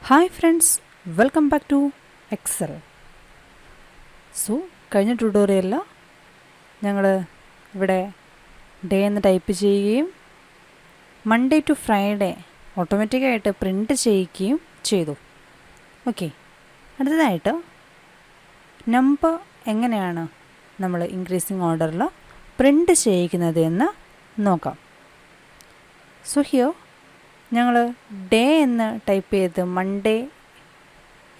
Hi friends, welcome back to Excel. കഴിഞ്ഞ ട്യൂട്ടോറിയലിൽ ഞങ്ങൾ ഇവിടെ ഡേ എന്ന് ടൈപ്പ് ചെയ്യുകയും മൺഡേ ടു ഫ്രൈഡേ ഓട്ടോമാറ്റിക്കായിട്ട് പ്രിൻ്റ് ചെയ്യിക്കുകയും ചെയ്തു. ഓക്കെ, അടുത്തതായിട്ട് നമ്പർ എങ്ങനെയാണ് നമ്മൾ ഇൻക്രീസിങ് ഓർഡറിൽ പ്രിൻ്റ് ചെയ്യിക്കുന്നത് എന്ന് നോക്കാം. ഹിയർ ഞങ്ങൾ ഡേ എന്ന് ടൈപ്പ് ചെയ്ത് മൺഡേ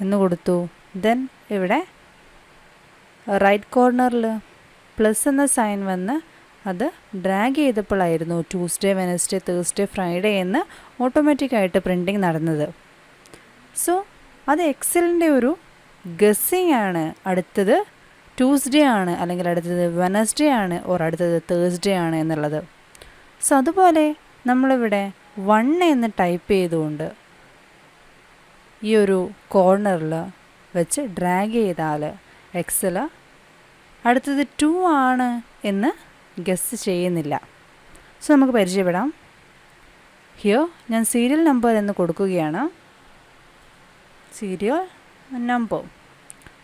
എന്ന് കൊടുത്തു. ദെൻ ഇവിടെ റൈറ്റ് കോർണറിൽ പ്ലസ് എന്ന സൈൻ വന്ന് അത് ഡ്രാഗ് ചെയ്തപ്പോഴായിരുന്നു ട്യൂസ്ഡേ, വെനസ്ഡേ, തേഴ്സ്ഡേ, ഫ്രൈഡേ എന്ന് ഓട്ടോമാറ്റിക്കായിട്ട് പ്രിൻറ്റിങ് നടന്നത്. അത് എക്സലിൻ്റെ ഒരു ഗസ്സിങ് ആണ്. അടുത്തത് ട്യൂസ്ഡേ ആണ്, അല്ലെങ്കിൽ അടുത്തത് വെനസ്ഡേ ആണ്, ഓർ അടുത്തത് തേഴ്സ്ഡേ ആണ് എന്നുള്ളത്. അതുപോലെ നമ്മളിവിടെ 1 എന്ന് ടൈപ്പ് ചെയ്തുകൊണ്ട് ഈ ഒരു കോർണറിൽ വെച്ച് ഡ്രാഗ് ചെയ്താൽ എക്സൽ അടുത്തത് 2 ആണ് എന്ന് ഗസ് ചെയ്യുന്നില്ല. നമുക്ക് പരിചയപ്പെടാം. ഹിയർ ഞാൻ സീരിയൽ നമ്പർ എന്ന് കൊടുക്കുകയാണ്. Serial number.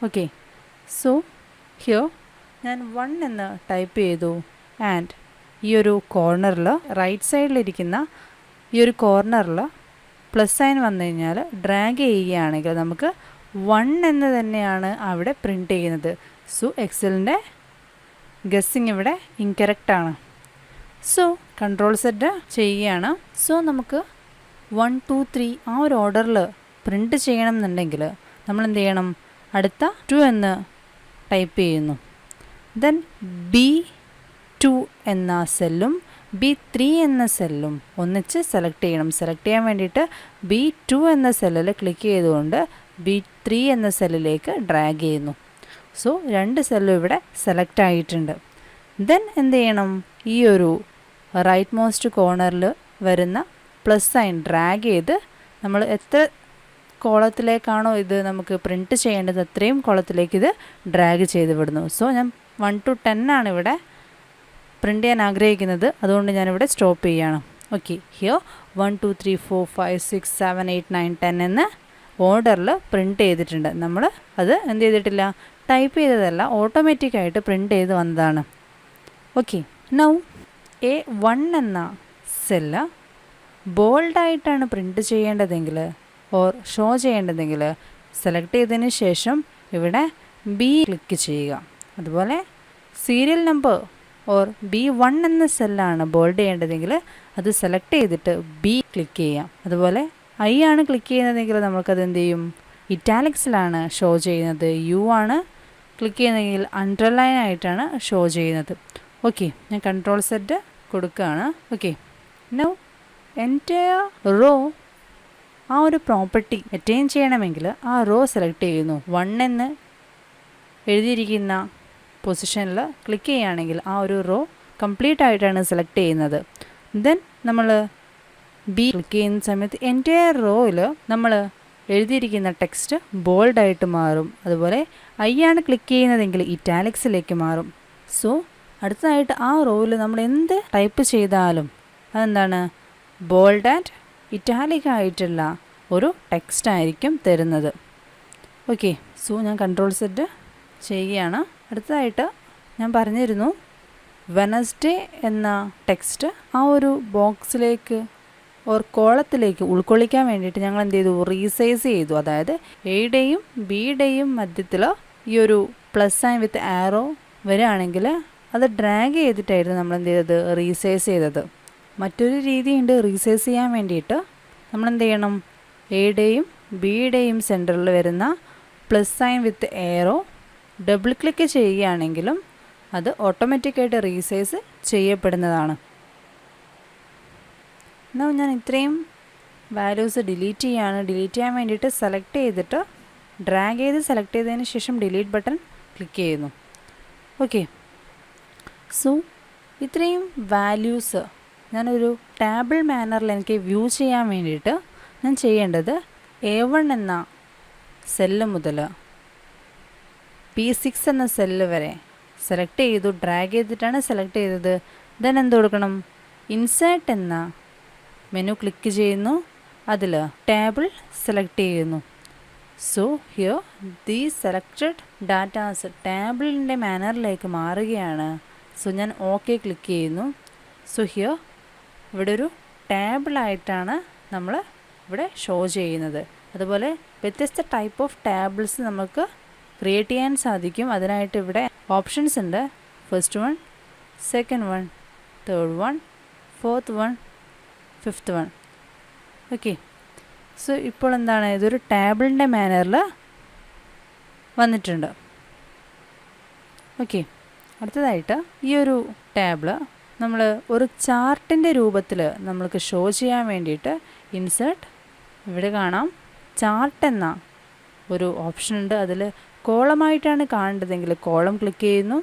ഓക്കെ, ഹിയർ ഞാൻ 1 എന്ന് ടൈപ്പ് ചെയ്തു. ആൻഡ് ഈ ഒരു കോർണറിൽ റൈറ്റ് സൈഡിലിരിക്കുന്ന ഈ ഒരു കോർണറിൽ പ്ലസ് സൈൻ വന്നു കഴിഞ്ഞാൽ ഡ്രാഗ് ചെയ്യുകയാണെങ്കിൽ നമുക്ക് 1 എന്ന് തന്നെയാണ് അവിടെ പ്രിൻ്റ് ചെയ്യുന്നത്. എക്സലിൻ്റെ ഗസ്സിങ് ഇവിടെ ഇൻകറക്റ്റാണ്. കൺട്രോൾ സെറ്റ് ചെയ്യുകയാണ്. നമുക്ക് 1, 2, 3 ആ ഒരു ഓർഡറിൽ പ്രിൻ്റ് ചെയ്യണം എന്നുണ്ടെങ്കിൽ നമ്മൾ എന്ത് ചെയ്യണം? അടുത്ത 2 എന്ന് ടൈപ്പ് ചെയ്യുന്നു. ദെൻ B2 എന്ന സെല്ലും B3 എന്ന സെല്ലും ഒന്നിച്ച് സെലക്ട് ചെയ്യണം. സെലക്ട് ചെയ്യാൻ വേണ്ടിയിട്ട് B2 എന്ന സെല്ലിൽ ക്ലിക്ക് ചെയ്തുകൊണ്ട് B3 എന്ന സെല്ലിലേക്ക് ഡ്രാഗ് ചെയ്യുന്നു. 2 സെല്ലും ഇവിടെ സെലക്ട് ആയിട്ടുണ്ട്. ദെൻ എന്ത് ചെയ്യണം? ഈ ഒരു റൈറ്റ് മോസ്റ്റ് കോർണറിൽ വരുന്ന പ്ലസ് സൈൻ ഡ്രാഗ് ചെയ്ത് നമ്മൾ എത്ര കോളത്തിലേക്കാണോ ഇത് നമുക്ക് പ്രിൻറ്റ് ചെയ്യേണ്ടത് അത്രയും കോളത്തിലേക്ക് ഇത് ഡ്രാഗ് ചെയ്ത് വിടുന്നു. ഞാൻ 1 to 10 ആണ് ഇവിടെ പ്രിൻ്റ് ചെയ്യാൻ ആഗ്രഹിക്കുന്നത്. അതുകൊണ്ട് ഞാനിവിടെ സ്റ്റോപ്പ് ചെയ്യുകയാണ്. ഓക്കെ, ഹിയർ 1, 2, 3, 4, 5, 6, 7, 8, 9, 10 എന്ന് ഓർഡറിൽ പ്രിൻ്റ് ചെയ്തിട്ടുണ്ട്. നമ്മൾ അത് എന്ത് ചെയ്തിട്ടില്ല? ടൈപ്പ് ചെയ്തതല്ല, ഓട്ടോമാറ്റിക്കായിട്ട് പ്രിൻ്റ് ചെയ്ത് വന്നതാണ്. ഓക്കെ, നൗ A1 എന്ന സെല്ല് ബോൾഡായിട്ടാണ് പ്രിൻ്റ് ചെയ്യേണ്ടതെങ്കിൽ ഓർ ഷോ ചെയ്യേണ്ടതെങ്കിൽ സെലക്ട് ചെയ്തതിന് ശേഷം ഇവിടെ B ക്ലിക്ക് ചെയ്യുക. അതുപോലെ സീരിയൽ നമ്പർ ഓർ B1 എന്ന സെല്ലാണ് ബോൾഡ് ചെയ്യേണ്ടതെങ്കിൽ അത് സെലക്ട് ചെയ്തിട്ട് B ക്ലിക്ക് ചെയ്യാം. അതുപോലെ I ആണ് ക്ലിക്ക് ചെയ്യുന്നതെങ്കിൽ നമുക്കത് എന്ത് ചെയ്യും? ഇറ്റാലിക്സിലാണ് ഷോ ചെയ്യുന്നത്. U ആണ് ക്ലിക്ക് ചെയ്യുന്നതെങ്കിൽ അണ്ടർലൈൻ ആയിട്ടാണ് ഷോ ചെയ്യുന്നത്. ഓക്കെ, ഞാൻ കൺട്രോൾ സെറ്റ് കൊടുക്കുകയാണ്. ഓക്കെ, നൗ എൻ്റയർ റോ ആ ഒരു പ്രോപ്പർട്ടി അറ്റൈൻ ചെയ്യണമെങ്കിൽ ആ റോ സെലക്ട് ചെയ്യുന്നു. 1 എന്ന് എഴുതിയിരിക്കുന്ന പൊസിഷനിൽ ക്ലിക്ക് ചെയ്യുകയാണെങ്കിൽ ആ ഒരു റോ കംപ്ലീറ്റ് ആയിട്ടാണ് സെലക്ട് ചെയ്യുന്നത്. ദെൻ നമ്മൾ B ക്ലിക്ക് ചെയ്യുന്ന സമയത്ത് എൻ്റയർ റോയിൽ നമ്മൾ എഴുതിയിരിക്കുന്ന ടെക്സ്റ്റ് ബോൾഡായിട്ട് മാറും. അതുപോലെ I ആണ് ക്ലിക്ക് ചെയ്യുന്നതെങ്കിൽ ഇറ്റാലിക്സിലേക്ക് മാറും. അടുത്തതായിട്ട് ആ റോയിൽ നമ്മൾ എന്ത് ടൈപ്പ് ചെയ്താലും അതെന്താണ്? ബോൾഡ് ആൻഡ് ഇറ്റാലിക് ആയിട്ടുള്ള ഒരു ടെക്സ്റ്റ് ആയിരിക്കും തരുന്നത്. ഓക്കെ, ഞാൻ കൺട്രോൾ സെറ്റ് ചെയ്യുകയാണ്. അടുത്തതായിട്ട് ഞാൻ പറഞ്ഞിരുന്നു വെനസ്ഡേ എന്ന ടെക്സ്റ്റ് ആ ഒരു ബോക്സിലേക്ക് ഓർ കോളത്തിലേക്ക് ഉൾക്കൊള്ളിക്കാൻ വേണ്ടിയിട്ട് ഞങ്ങൾ എന്ത് ചെയ്തു? റീസൈസ് ചെയ്തു. അതായത് എയുടെയും ബിയുടെയും മധ്യത്തിൽ ഈ ഒരു പ്ലസ് സൈൻ വിത്ത് ആരോ വരികയാണെങ്കിൽ അത് ഡ്രാഗ് ചെയ്തിട്ടായിരുന്നു നമ്മൾ എന്ത് ചെയ്തത്? റീസൈസ് ചെയ്തത്. മറ്റൊരു രീതിയുണ്ട് റീസൈസ് ചെയ്യാൻ വേണ്ടിയിട്ട്. നമ്മളെന്ത് ചെയ്യണം? എയുടെയും ബിയുടെയും സെൻറ്ററിൽ വരുന്ന plus sign with arrow double click ചെയ്യുകയാണെങ്കിലും അത് ഓട്ടോമാറ്റിക്കായിട്ട് റീസൈസ് ചെയ്യപ്പെടുന്നതാണ്. എന്നാൽ ഞാൻ ഇത്രയും വാല്യൂസ് ഡിലീറ്റ് ചെയ്യുകയാണ്. ഡിലീറ്റ് ചെയ്യാൻ വേണ്ടിയിട്ട് സെലക്ട് ചെയ്തിട്ട് ഡ്രാഗ് ചെയ്ത് സെലക്ട് ചെയ്തതിന് ശേഷം ഡിലീറ്റ് ബട്ടൺ ക്ലിക്ക് ചെയ്യുന്നു. ഓക്കെ, ഇത്രയും വാല്യൂസ് ഞാനൊരു ടേബിൾ മാനറിൽ എനിക്ക് വ്യൂ ചെയ്യാൻ വേണ്ടിയിട്ട് ഞാൻ ചെയ്യേണ്ടത് A1 എന്ന സെല്ല് മുതൽ P6 എന്ന സെല്ല് വരെ സെലക്ട് ചെയ്തു. ഡ്രാഗ് ചെയ്തിട്ടാണ് സെലക്ട് ചെയ്തത്. ദെൻ എന്ത് കൊടുക്കണം? ഇൻസേർട്ട് എന്ന മെനു ക്ലിക്ക് ചെയ്യുന്നു. അതിൽ ടേബിൾ സെലക്ട് ചെയ്യുന്നു. So here these selected datas ടേബിളിൻ്റെ മാനറിലേക്ക് മാറുകയാണ്. സോ ഞാൻ ഓക്കെ ക്ലിക്ക് ചെയ്യുന്നു. സോ ഹിയർ ഇവിടെ ഒരു ടേബിളായിട്ടാണ് നമ്മൾ ഇവിടെ ഷോ ചെയ്യുന്നത്. അതുപോലെ വ്യത്യസ്ത ടൈപ്പ് ഓഫ് ടേബിൾസ് നമുക്ക് ക്രിയേറ്റ് ചെയ്യാൻ സാധിക്കും. അതിനായിട്ട് ഇവിടെ ഓപ്ഷൻസ് ഉണ്ട്. First one, second one, third one, fourth one, fifth one. Okay, so ഇപ്പോൾ എന്താണ്, ഇതൊരു ടേബിളിൻ്റെ മാനറിൽ വന്നിട്ടുണ്ട്. ഓക്കെ, അടുത്തതായിട്ട് ഈ ഒരു ടേബിള് നമ്മൾ ഒരു ചാർട്ടിൻ്റെ രൂപത്തിൽ നമ്മൾക്ക് ഷോ ചെയ്യാൻ വേണ്ടിയിട്ട് ഇൻസേർട്ട്, ഇവിടെ കാണാം ചാർട്ട് എന്ന ഒരു ഓപ്ഷൻ ഉണ്ട്. അതിൽ കോളമായിട്ടാണ് കാണേണ്ടതെങ്കിൽ കോളം ക്ലിക്ക് ചെയ്യുന്നു.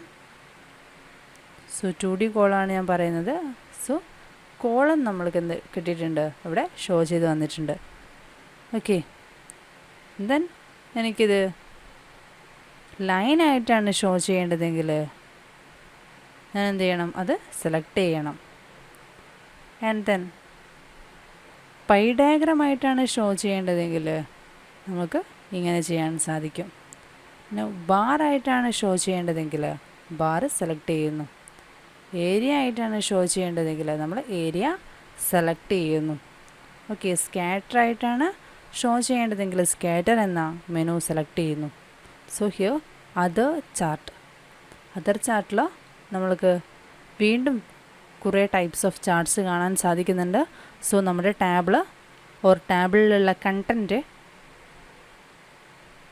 സോ 2D കോളമാണ് ഞാൻ പറയുന്നത്. സോ കോളം നമ്മൾക്ക് എന്ത് കിട്ടിയിട്ടുണ്ട്, ഇവിടെ ഷോ ചെയ്ത് വന്നിട്ടുണ്ട്. ഓക്കെ, ദെൻ എനിക്കിത് ലൈനായിട്ടാണ് ഷോ ചെയ്യേണ്ടതെങ്കിൽ ഞാൻ എന്ത് ചെയ്യണം, അത് സെലക്ട് ചെയ്യണം. ആൻഡ് ദെൻ പൈ ഡയഗ്രമായിട്ടാണ് ഷോ ചെയ്യേണ്ടതെങ്കിൽ നമുക്ക് ഇങ്ങനെ ചെയ്യാൻ സാധിക്കും. പിന്നെ ബാറായിട്ടാണ് ഷോ ചെയ്യേണ്ടതെങ്കിൽ ബാർ സെലക്ട് ചെയ്യുന്നു. ഏരിയ ആയിട്ടാണ് ഷോ ചെയ്യേണ്ടതെങ്കിൽ നമ്മൾ ഏരിയ സെലക്ട് ചെയ്യുന്നു. ഓക്കെ, സ്കാറ്റർ ആയിട്ടാണ് ഷോ ചെയ്യേണ്ടതെങ്കിൽ സ്കാറ്റർ എന്ന മെനു സെലക്ട് ചെയ്യുന്നു. So here other chart, other ചാർട്ടിൽ നമ്മൾക്ക് വീണ്ടും കുറേ ടൈപ്സ് ഓഫ് ചാർട്ട്സ് കാണാൻ സാധിക്കുന്നുണ്ട്. സോ നമ്മുടെ ടേബിളിലുള്ള കണ്ടൻറ്റ്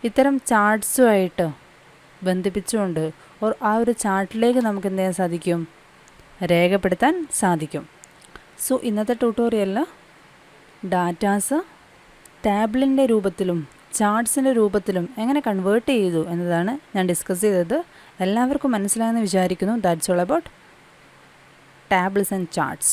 ഇത്തരം ചാർട്ട്സുമായിട്ട് ബന്ധിപ്പിച്ചുകൊണ്ട് ആ ഒരു ചാർട്ടിലേക്ക് നമുക്ക് എന്ത് ചെയ്യാൻ സാധിക്കും, രേഖപ്പെടുത്താൻ സാധിക്കും. സോ ഇന്നത്തെ ട്യൂട്ടോറിയലിൽ ഡാറ്റാസ് ടേബിളിൻ്റെ രൂപത്തിലും ചാർട്ട്സിൻ്റെ രൂപത്തിലും എങ്ങനെ കൺവേർട്ട് ചെയ്തു എന്നതാണ് ഞാൻ ഡിസ്കസ് ചെയ്തത്. എല്ലാവർക്കും മനസ്സിലായെന്ന് വിചാരിക്കുന്നു. That's all about tables and charts.